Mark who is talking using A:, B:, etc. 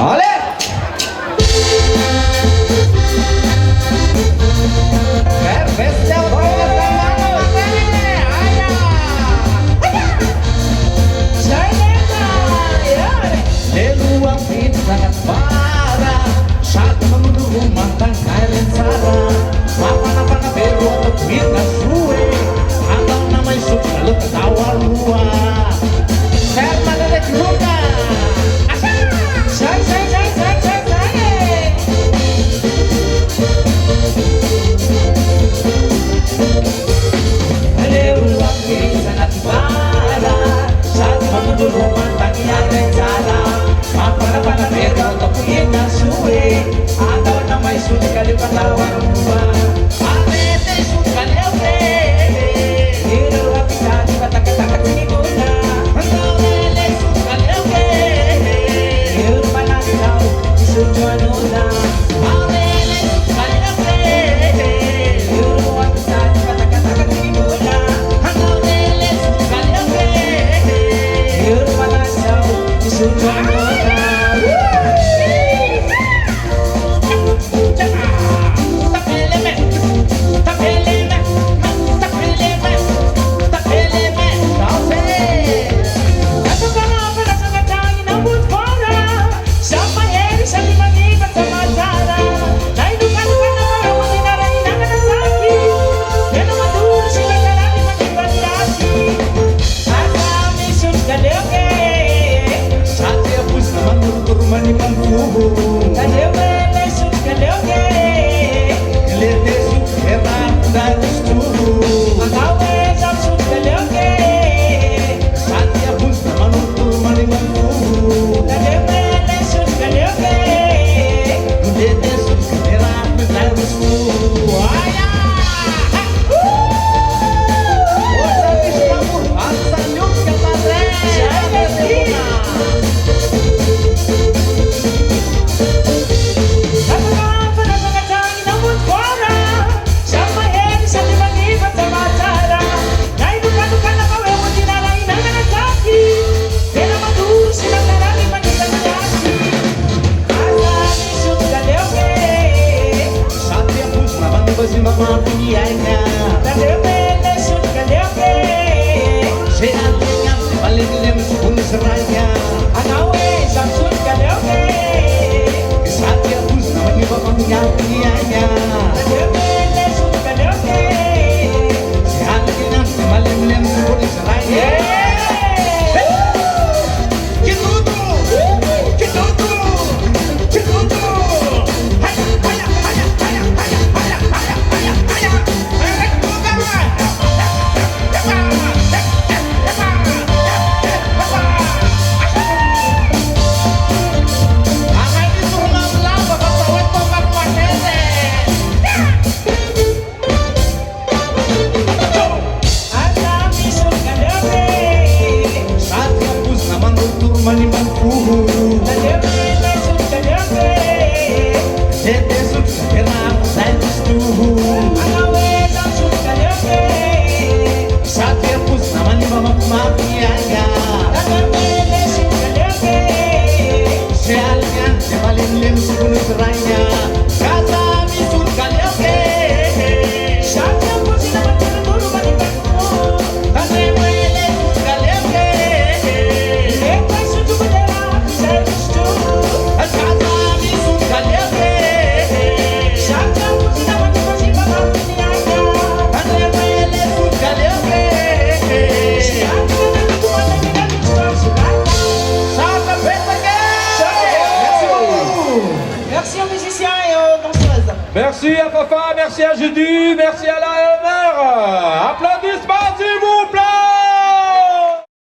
A: Oleh. Berbesnya leluapin sangat parah saat menuduh rumah tangga rencana apa-apa beru untuk kita suwe atau nama isu lalu ketawa luar saya pada juga saya leluapin sangat parah saat menuduh rumah tangga rencana apa-apa beru untuk kita suwe atau nama isu kali ketawa luar
B: Merci à Fafa, merci à Judy, merci à la Omer. Applaudissements s'il vous plaît.